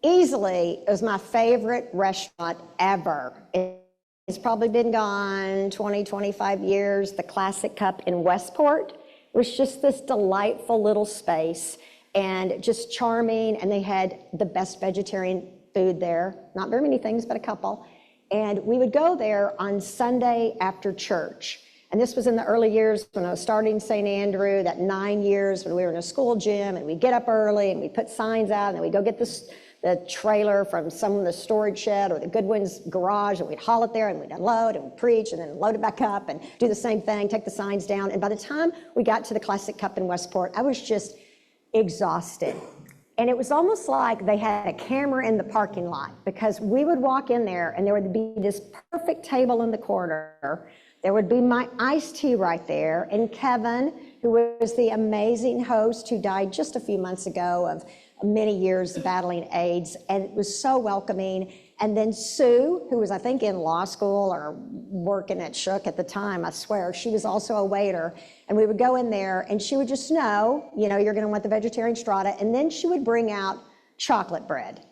Easily, it was my favorite restaurant ever. It's probably been gone 20, 25 years. The Classic Cup in Westport. It was just this delightful little space and just charming. And they had the best vegetarian food there. Not very many things, but a couple. And we would go there on Sunday after church. And this was in the early years when I was starting St. Andrew, that 9 years when we were in a school gym, and we'd get up early and we'd put signs out, and then we'd go get the trailer from some of the storage shed or the Goodwin's garage, and we'd haul it there and we'd unload and we'd preach and then load it back up and do the same thing, take the signs down. And by the time we got to the Classic Cup in Westport, I was just exhausted. And it was almost like they had a camera in the parking lot, because we would walk in there and there would be this perfect table in the corner. There would be my iced tea right there, and Kevin, who was the amazing host who died just a few months ago of many years battling AIDS, and it was so welcoming. And then Sue, who was, I think, in law school or working at Shook at the time, I swear, she was also a waiter. And we would go in there and she would just know, you're gonna want the vegetarian strata. And then she would bring out chocolate bread.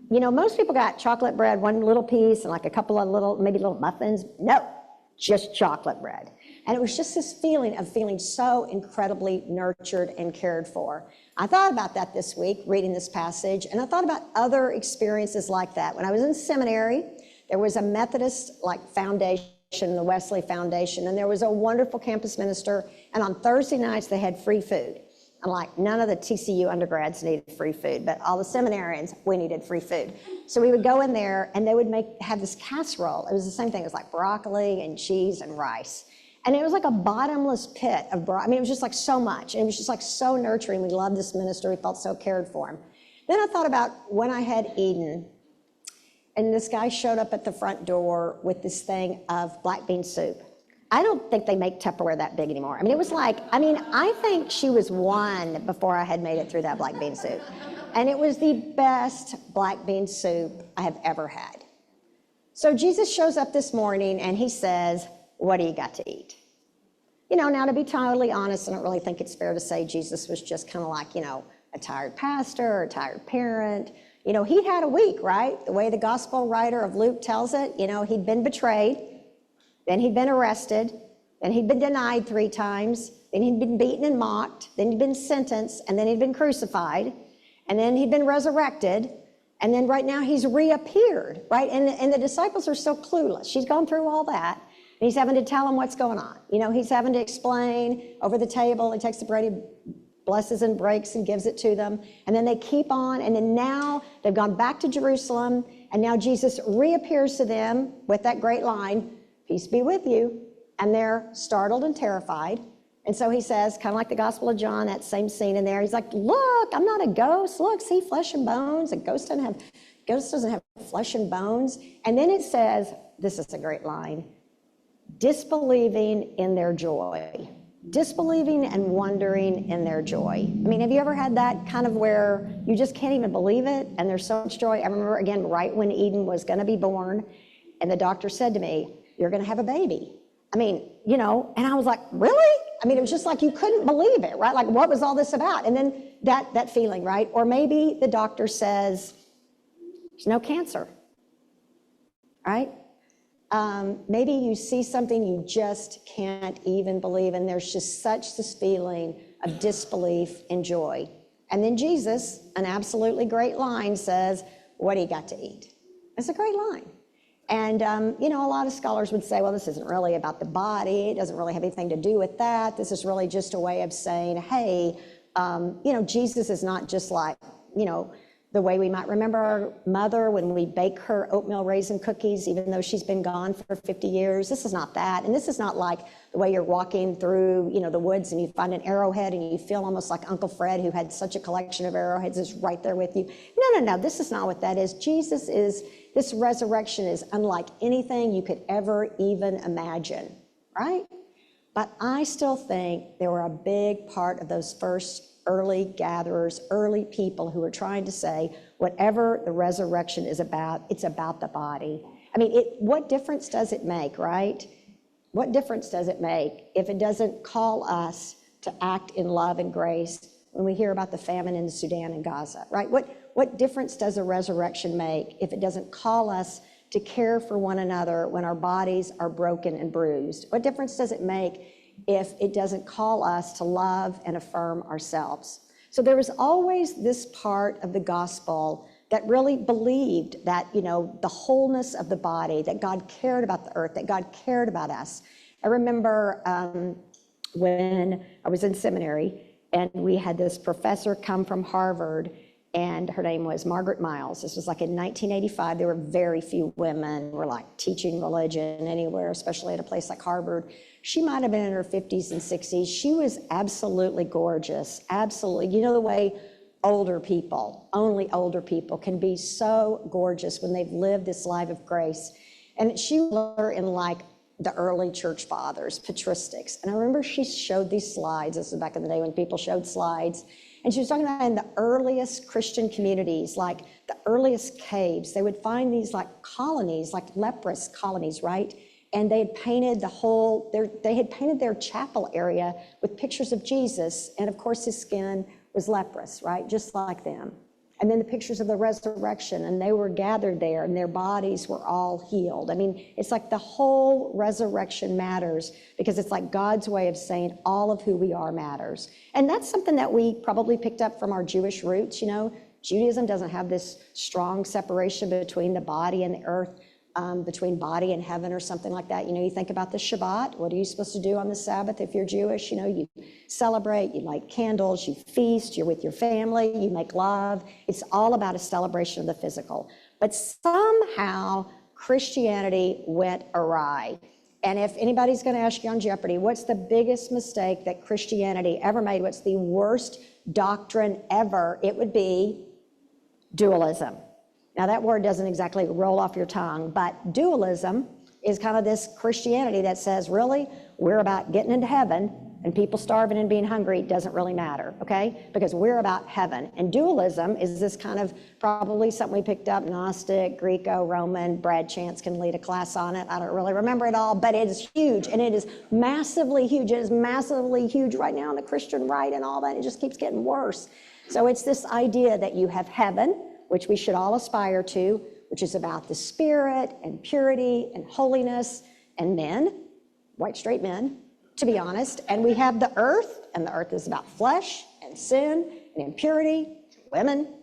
Most people got chocolate bread, one little piece and like a couple of maybe little muffins. No, just chocolate bread. And it was just this feeling of feeling so incredibly nurtured and cared for. I thought about that this week, reading this passage, and I thought about other experiences like that. When I was in seminary, there was a Methodist foundation, the Wesley Foundation, and there was a wonderful campus minister, and on Thursday nights they had free food. And none of the TCU undergrads needed free food, but all the seminarians, we needed free food. So we would go in there and they would have this casserole. It was the same thing, it was like broccoli and cheese and rice. And it was like a bottomless pit of broccoli. I mean, it was just like so much. And it was just like so nurturing. We loved this minister. We felt so cared for him. Then I thought about when I had eaten, and this guy showed up at the front door with this thing of black bean soup. I don't think they make Tupperware that big anymore. I mean, it was I think she was one before I had made it through that black bean soup. And it was the best black bean soup I have ever had. So Jesus shows up this morning and he says, what do you got to eat? Now to be totally honest, I don't really think it's fair to say Jesus was just kind of like, a tired pastor or a tired parent. He'd had a week, right? The way the gospel writer of Luke tells it, he'd been betrayed, then he'd been arrested, then he'd been denied 3 times, then he'd been beaten and mocked, then he'd been sentenced, and then he'd been crucified, and then he'd been resurrected, and then right now he's reappeared, right? And the disciples are so clueless. She's gone through all that. And he's having to tell them what's going on. He's having to explain over the table. He takes the bread, he blesses and breaks and gives it to them. And then they keep on. And then now they've gone back to Jerusalem. And now Jesus reappears to them with that great line, peace be with you. And they're startled and terrified. And so he says, kind of like the Gospel of John, that same scene in there. He's like, look, I'm not a ghost. Look, see, flesh and bones. A ghost doesn't have flesh and bones. And then it says, this is a great line, disbelieving in their joy. Disbelieving and wondering in their joy. I mean, have you ever had that kind of where you just can't even believe it and there's so much joy? I remember, again, right when Eden was going to be born, and the doctor said to me, you're going to have a baby. I mean, and I was like, really? I mean, it was just like you couldn't believe it, right? Like, what was all this about? And then that feeling, right? Or maybe the doctor says, there's no cancer, right? Maybe you see something you just can't even believe, and there's just such this feeling of disbelief and joy. And then Jesus, an absolutely great line, says, what do you got to eat? It's a great line. And, a lot of scholars would say, well, this isn't really about the body. It doesn't really have anything to do with that. This is really just a way of saying, hey, Jesus is not just like, the way we might remember our mother when we bake her oatmeal raisin cookies, even though she's been gone for 50 years. This is not that. And this is not like the way you're walking through, the woods and you find an arrowhead and you feel almost like Uncle Fred, who had such a collection of arrowheads, is right there with you. No. This is not what that is. This resurrection is unlike anything you could ever even imagine, right? But I still think there were a big part of those first early gatherers, early people who were trying to say, whatever the resurrection is about, it's about the body. I mean, what difference does it make, right? What difference does it make if it doesn't call us to act in love and grace when we hear about the famine in Sudan and Gaza, right? what difference does a resurrection make if it doesn't call us to care for one another when our bodies are broken and bruised? What difference does it make if it doesn't call us to love and affirm ourselves? So there was always this part of the gospel that really believed that, the wholeness of the body, that God cared about the earth, that God cared about us. I remember when I was in seminary, and we had this professor come from Harvard, and her name was Margaret Miles. This was like in 1985. There were very few women who were like teaching religion anywhere, especially at a place like Harvard. She might have been in her 50s and 60s. She was absolutely gorgeous, absolutely. You know the way only older people can be so gorgeous when they've lived this life of grace. And she was in like the early church fathers, patristics. And I remember she showed these slides. This is back in the day when people showed slides. And she was talking about in the earliest Christian communities, like the earliest caves, they would find these like colonies, like leprous colonies, right? And they had painted their chapel area with pictures of Jesus. And of course, his skin was leprous, right? Just like them. And then the pictures of the resurrection, and they were gathered there and their bodies were all healed. I mean, it's like the whole resurrection matters because it's like God's way of saying all of who we are matters. And that's something that we probably picked up from our Jewish roots. Judaism doesn't have this strong separation between the body and the earth, between body and heaven or something like that. You think about the Shabbat. What are you supposed to do on the Sabbath if you're Jewish? You celebrate, you light candles, you feast, you're with your family, you make love. It's all about a celebration of the physical. But somehow Christianity went awry. And if anybody's going to ask you on Jeopardy, what's the biggest mistake that Christianity ever made? What's the worst doctrine ever? It would be dualism. Now, that word doesn't exactly roll off your tongue, but dualism is kind of this Christianity that says, really, we're about getting into heaven, and people starving and being hungry doesn't really matter, okay? Because we're about heaven. And dualism is this kind of probably something we picked up, Gnostic, Greco-Roman. Brad Chance can lead a class on it. I don't really remember it all, but it is huge, and it is massively huge. It is massively huge right now in the Christian right and all that. It just keeps getting worse. So it's this idea that you have heaven, which we should all aspire to, which is about the spirit and purity and holiness and men, white straight men, to be honest. And we have the earth, and the earth is about flesh and sin and impurity, women,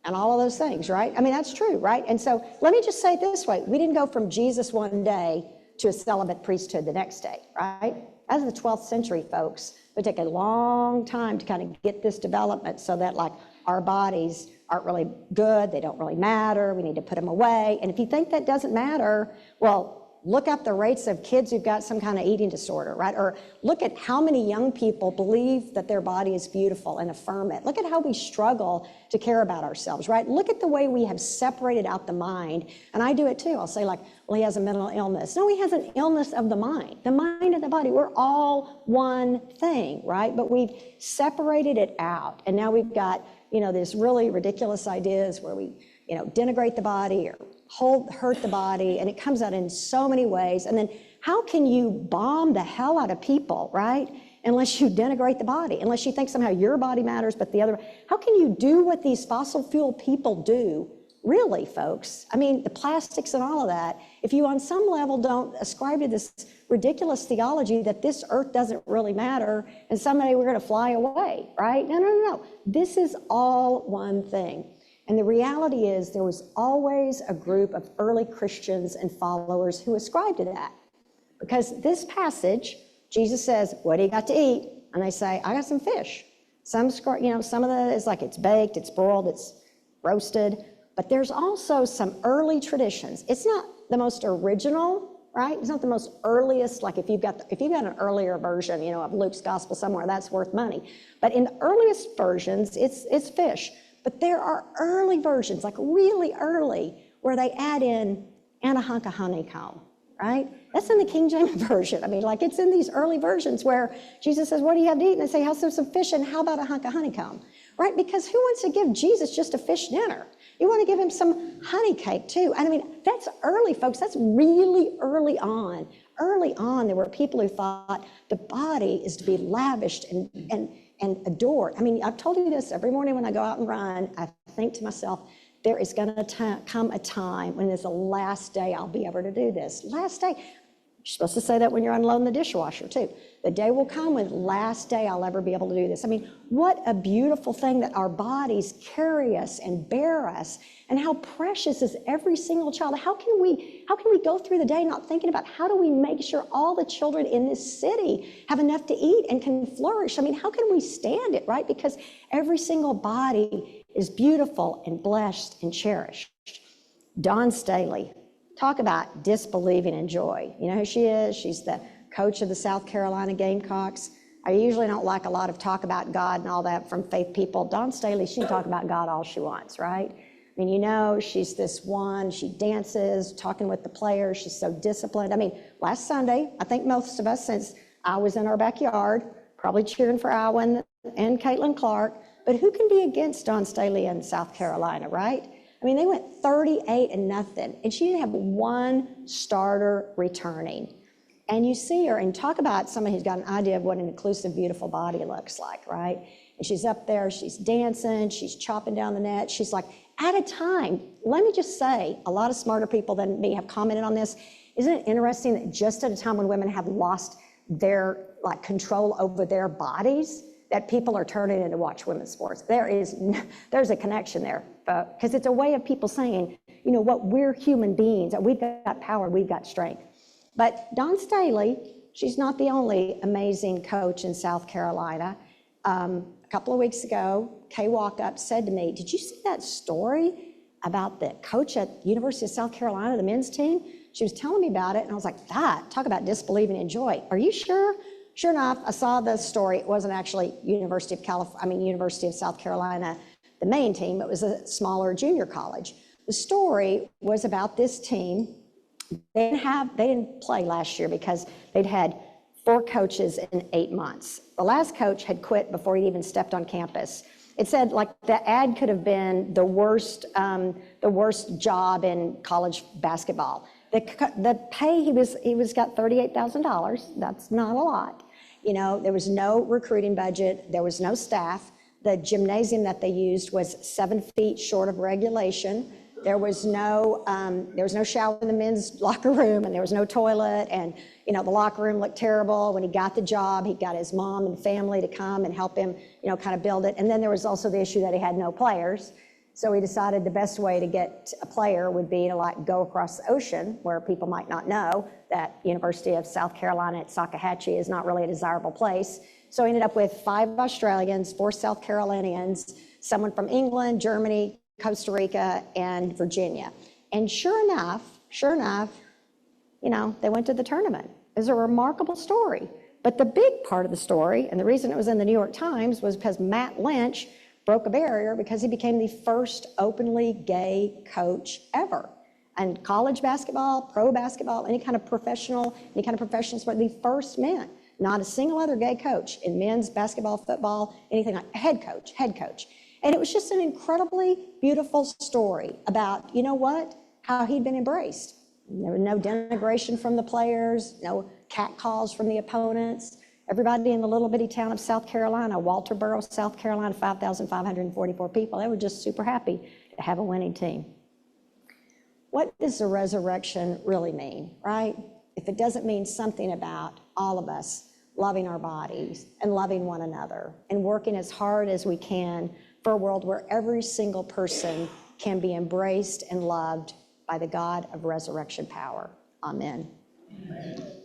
and all of those things, right? I mean, that's true, right? And so let me just say it this way. We didn't go from Jesus one day to a celibate priesthood the next day, right? As the 12th century, folks, it would take a long time to kind of get this development so that like our bodies aren't really good, they don't really matter, we need to put them away. And if you think that doesn't matter, well, look up the rates of kids who've got some kind of eating disorder, right? Or look at how many young people believe that their body is beautiful and affirm it. Look at how we struggle to care about ourselves, right? Look at the way we have separated out the mind. And I do it too. I'll say like, well, he has a mental illness. No, he has an illness of the mind and the body. We're all one thing, right? But we've separated it out. And now we've got, this really ridiculous ideas where we, denigrate the body or hurt the body, and it comes out in so many ways. And then how can you bomb the hell out of people, right? Unless you denigrate the body, unless you think somehow your body matters, but the other, how can you do what these fossil fuel people do? Really, folks, I mean, the plastics and all of that, if you on some level don't ascribe to this ridiculous theology that this earth doesn't really matter and someday we're going to fly away, right? No. This is all one thing. And the reality is there was always a group of early Christians and followers who ascribed to that. Because this passage, Jesus says, what do you got to eat? And they say, I got some fish. Some of the is like it's baked, it's broiled, it's roasted. But there's also some early traditions. It's not the most original, right? It's not the most earliest, like if you've got an earlier version, of Luke's gospel somewhere, that's worth money. But in the earliest versions, it's fish. But there are early versions, like really early, where they add in and a hunk of honeycomb, right? That's in the King James Version. I mean, like it's in these early versions where Jesus says, what do you have to eat? And they say, how's some fish and how about a hunk of honeycomb, right? Because who wants to give Jesus just a fish dinner? You want to give him some honey cake too. And I mean, that's early, folks. That's really early on. Early on, there were people who thought the body is to be lavished and adored. I mean, I've told you this every morning when I go out and run. I think to myself, there is going to come a time when it's the last day I'll be able to do this. Last day. You're supposed to say that when you're unloading the dishwasher too. The day will come when last day I'll ever be able to do this. I mean, what a beautiful thing that our bodies carry us and bear us, and how precious is every single child. How can we go through the day not thinking about how do we make sure all the children in this city have enough to eat and can flourish? I mean, how can we stand it, right? Because every single body is beautiful and blessed and cherished. Dawn Staley. Talk about disbelieving in joy. You know who she is? She's the coach of the South Carolina Gamecocks. I usually don't like a lot of talk about God and all that from faith people. Dawn Staley, she can talk about God all she wants, right? I mean, you know, she's this one, she dances, talking with the players, she's so disciplined. I mean, last Sunday, I think most of us, since I was in our backyard, probably cheering for Alwyn and Caitlin Clark, but who can be against Dawn Staley in South Carolina, right? I mean, they went 38-0, and she didn't have one starter returning. And you see her, and talk about somebody who's got an idea of what an inclusive, beautiful body looks like, right? And she's up there, she's dancing, she's chopping down the net. She's like, at a time, let me just say, a lot of smarter people than me have commented on this. Isn't it interesting that just at a time when women have lost their control over their bodies, that people are turning in to watch women's sports? There's a connection there, because it's a way of people saying, you know what, we're human beings, we've got power, we've got strength. But Dawn Staley, she's not the only amazing coach in South Carolina. A couple of weeks ago, Kay Walkup said to me, did you see that story about the coach at University of South Carolina, the men's team? She was telling me about it, and I was like, talk about disbelieving in joy. Are you sure? Sure enough, I saw the story. It wasn't actually University of South Carolina, the main team. It was a smaller junior college. The story was about this team. They didn't play last year because they'd had 4 coaches in 8 months. The last coach had quit before he'd even stepped on campus. It said the ad could have been the worst job in college basketball. The pay, he was got $38,000. That's not a lot. You know, there was no recruiting budget. There was no staff. The gymnasium that they used was 7 feet short of regulation. There was no shower in the men's locker room, and there was no toilet. And, you know, the locker room looked terrible. When he got the job, he got his mom and family to come and help him, you know, kind of build it. And then there was also the issue that he had no players. So he decided the best way to get a player would be to go across the ocean, where people might not know that University of South Carolina at Salkehatchie is not really a desirable place. So he ended up with 5 Australians, 4 South Carolinians, someone from England, Germany, Costa Rica, and Virginia. And sure enough, you know, they went to the tournament. It was a remarkable story. But the big part of the story, and the reason it was in the New York Times, was because Matt Lynch broke a barrier because he became the first openly gay coach ever. And college basketball, pro basketball, any kind of professional sport, the first man. Not a single other gay coach in men's basketball, football, anything like head coach. And it was just an incredibly beautiful story about, you know what, how he'd been embraced. There was no denigration from the players, no catcalls from the opponents. Everybody in the little bitty town of South Carolina, Walterboro, South Carolina, 5,544 people, they were just super happy to have a winning team. What does the resurrection really mean, right? If it doesn't mean something about all of us loving our bodies and loving one another and working as hard as we can for a world where every single person can be embraced and loved by the God of resurrection power. Amen. Amen.